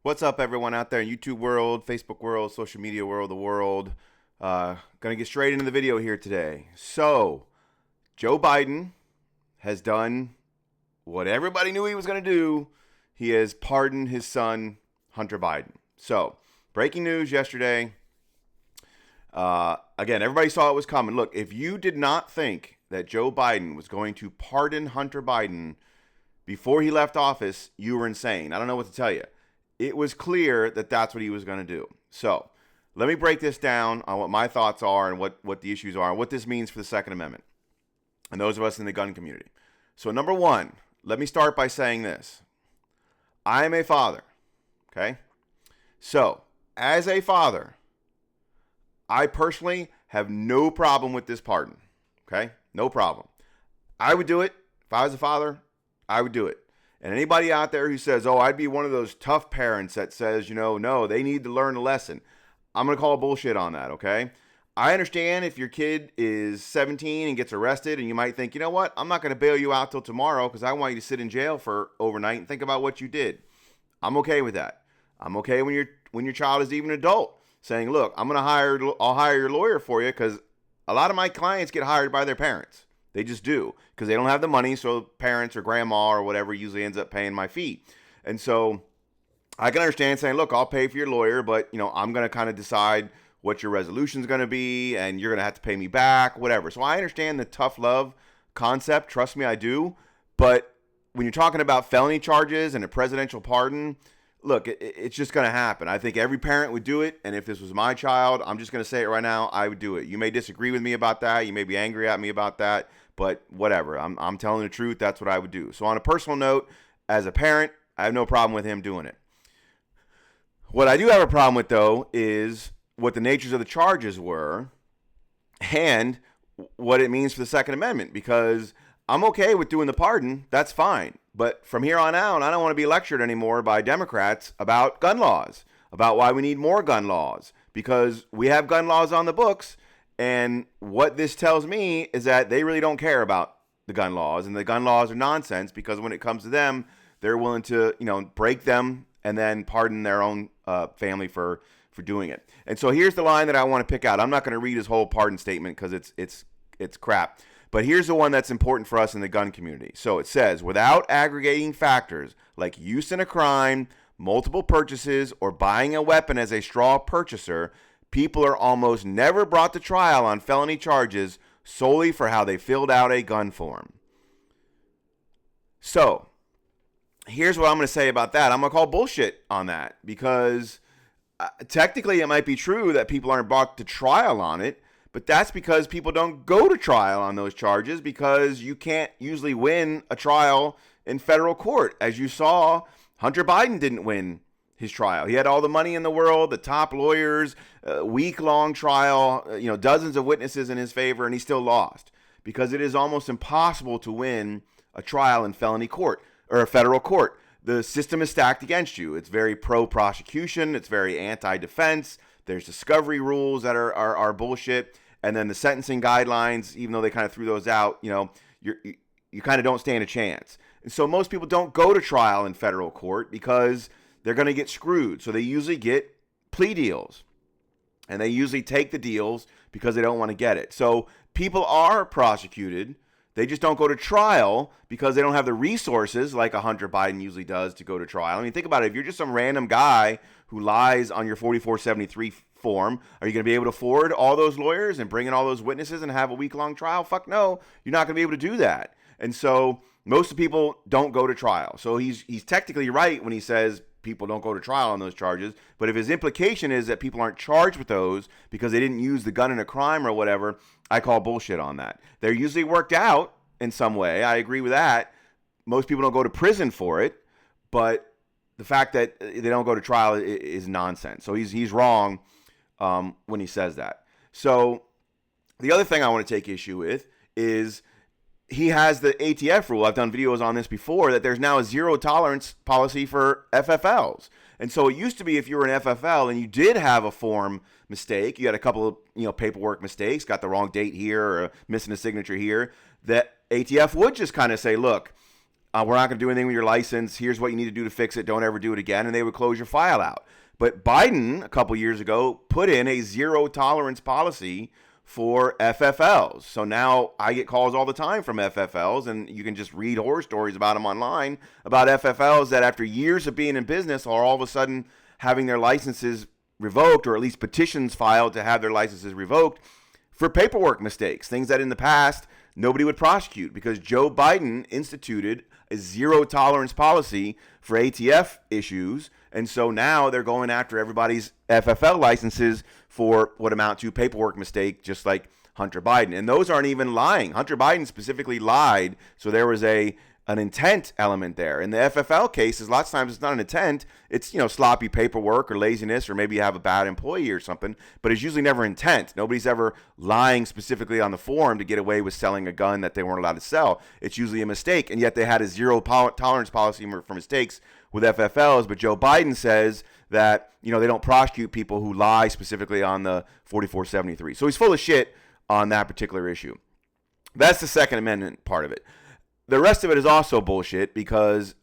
What's up, everyone out there in YouTube world, Facebook world, social media world, the world? Gonna get straight into the video here today. So, Joe Biden has done what everybody knew he was gonna do. He has pardoned his son, Hunter Biden. So, breaking news yesterday. Again, everybody saw it was coming. Look, if you did not think that Joe Biden was going to pardon Hunter Biden before he left office, you were insane. I don't know what to tell you. It was clear that that's what he was going to do. So let me break this down on what my thoughts are and what the issues are and what this means for the Second Amendment and those of us in the gun community. So number one, let me start by saying this. I am a father, okay? So as a father, I personally have no problem with this pardon, okay? No problem. I would do it. If I was a father, I would do it. And anybody out there who says, oh, I'd be one of those tough parents that says, no, they need to learn a lesson. I'm going to call bullshit on that, okay? I understand if your kid is 17 and gets arrested and you might think, you know what? I'm not going to bail you out till tomorrow because I want you to sit in jail for overnight and think about what you did. I'm okay with that. I'm okay when your child is even an adult saying, look, I'll hire your lawyer for you because a lot of my clients get hired by their parents. They just do because they don't have the money. So parents or grandma or whatever usually ends up paying my fee. And so I can understand saying, look, I'll pay for your lawyer, but I'm going to kind of decide what your resolution is going to be and you're going to have to pay me back, whatever. So I understand the tough love concept. Trust me, I do. But when you're talking about felony charges and a presidential pardon, look, it's just going to happen. I think every parent would do it. And if this was my child, I'm just going to say it right now, I would do it. You may disagree with me about that. You may be angry at me about that. But whatever, I'm telling the truth. That's what I would do. So on a personal note, as a parent, I have no problem with him doing it. What I do have a problem with, though, is what the natures of the charges were and what it means for the Second Amendment. Because I'm okay with doing the pardon. That's fine. But from here on out, I don't want to be lectured anymore by Democrats about gun laws, about why we need more gun laws. Because we have gun laws on the books. And what this tells me is that they really don't care about the gun laws, and the gun laws are nonsense because when it comes to them, they're willing to, break them and then pardon their own family for doing it. And so here's the line that I want to pick out. I'm not going to read his whole pardon statement because it's crap. But here's the one that's important for us in the gun community. So it says, without aggregating factors like use in a crime, multiple purchases, or buying a weapon as a straw purchaser, people are almost never brought to trial on felony charges solely for how they filled out a gun form. So, here's what I'm going to say about that. I'm going to call bullshit on that because technically it might be true that people aren't brought to trial on it, but that's because people don't go to trial on those charges because you can't usually win a trial in federal court. As you saw, Hunter Biden didn't win his trial. He had all the money in the world, the top lawyers, week-long trial, dozens of witnesses in his favor, and he still lost because it is almost impossible to win a trial in felony court or a federal court. The system is stacked against you. It's very pro-prosecution. It's very anti-defense. There's discovery rules that are bullshit. And then the sentencing guidelines, even though they kind of threw those out, you kind of don't stand a chance. And so most people don't go to trial in federal court because they're going to get screwed. So they usually get plea deals. And they usually take the deals because they don't want to get it. So people are prosecuted. They just don't go to trial because they don't have the resources like a Hunter Biden usually does to go to trial. I mean, think about it. If you're just some random guy who lies on your 4473 form, are you going to be able to afford all those lawyers and bring in all those witnesses and have a week-long trial? Fuck no. You're not going to be able to do that. And so most of the people don't go to trial. So he's technically right when he says people don't go to trial on those charges. But if his implication is that people aren't charged with those because they didn't use the gun in a crime or whatever, I call bullshit on that. They're usually worked out in some way. I agree with that. Most people don't go to prison for it, but the fact that they don't go to trial is nonsense. So he's wrong when he says that. So the other thing I want to take issue with is he has the ATF rule. I've done videos on this before, that there's now a zero tolerance policy for FFLs. And so it used to be if you were an FFL and you did have a form mistake, you had a couple of paperwork mistakes, got the wrong date here or missing a signature here, that ATF would just kind of say, look, we're not going to do anything with your license. Here's what you need to do to fix it. Don't ever do it again. And they would close your file out. But Biden, a couple years ago, put in a zero tolerance policy for FFLs. So now I get calls all the time from FFLs, and you can just read horror stories about them online, about FFLs that after years of being in business are all of a sudden having their licenses revoked, or at least petitions filed to have their licenses revoked for paperwork mistakes, things that in the past nobody would prosecute because Joe Biden instituted a zero tolerance policy for ATF issues. And so now they're going after everybody's FFL licenses for what amount to paperwork mistake, just like Hunter Biden. And those aren't even lying. Hunter Biden specifically lied. So there was an intent element there. In the FFL cases, lots of times it's not an intent. It's, sloppy paperwork or laziness, or maybe you have a bad employee or something, but it's usually never intent. Nobody's ever lying specifically on the form to get away with selling a gun that they weren't allowed to sell. It's usually a mistake. And yet they had a zero tolerance policy for mistakes with FFLs. But Joe Biden says that, they don't prosecute people who lie specifically on the 4473. So he's full of shit on that particular issue. That's the Second Amendment part of it. The rest of it is also bullshit because,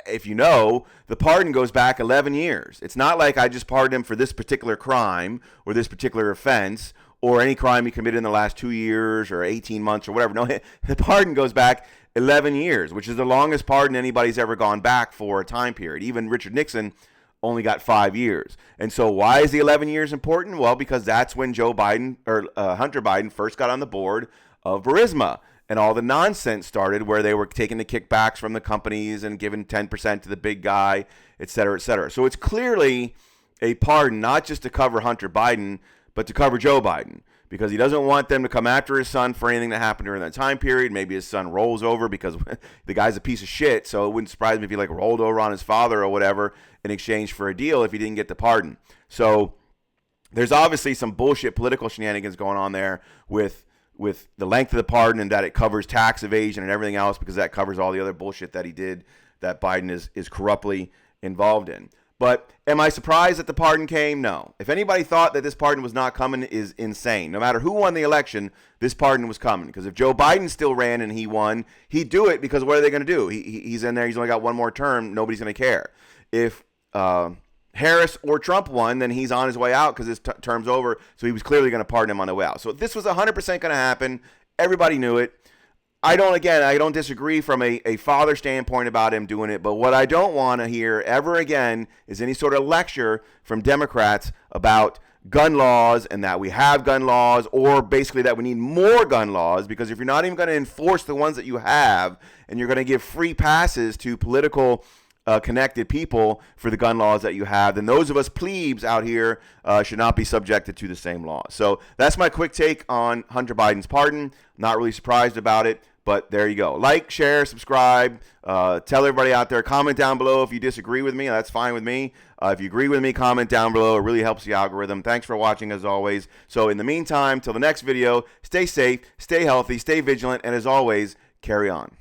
if you know, the pardon goes back 11 years. It's not like I just pardoned him for this particular crime or this particular offense or any crime he committed in the last 2 years or 18 months or whatever. No, the pardon goes back 11 years, which is the longest pardon anybody's ever gone back for a time period. Even Richard Nixon only got 5 years. And so why is the 11 years important? Well, because that's when Joe Biden or Hunter Biden first got on the board of Burisma. And all the nonsense started where they were taking the kickbacks from the companies and giving 10% to the big guy, et cetera, et cetera. So it's clearly a pardon, not just to cover Hunter Biden, but to cover Joe Biden, because he doesn't want them to come after his son for anything that happened during that time period. Maybe his son rolls over because the guy's a piece of shit. So it wouldn't surprise me if he rolled over on his father or whatever in exchange for a deal if he didn't get the pardon. So there's obviously some bullshit political shenanigans going on there with the length of the pardon and that it covers tax evasion and everything else, because that covers all the other bullshit that he did that Biden is corruptly involved in. But am I surprised that the pardon came? No. If anybody thought that this pardon was not coming, is insane. No matter who won the election, this pardon was coming. Because if Joe Biden still ran and he won, he'd do it, because what are they going to do? He's in there. He's only got one more term. Nobody's going to care. If Harris or Trump won, then he's on his way out because his term's over. So he was clearly going to pardon him on the way out. So this was 100% going to happen. Everybody knew it. I don't disagree from a father standpoint about him doing it. But what I don't want to hear ever again is any sort of lecture from Democrats about gun laws and that we have gun laws, or basically that we need more gun laws, because if you're not even going to enforce the ones that you have and you're going to give free passes to political connected people for the gun laws that you have, then those of us plebes out here should not be subjected to the same law. So that's my quick take on Hunter Biden's pardon. Not really surprised about it, but there you go. Like, share, subscribe, tell everybody out there. Comment down below if you disagree with me. That's fine with me. If you agree with me, comment down below. It really helps the algorithm. Thanks for watching, as always. So in the meantime, till the next video, stay safe, stay healthy, stay vigilant, and as always, carry on.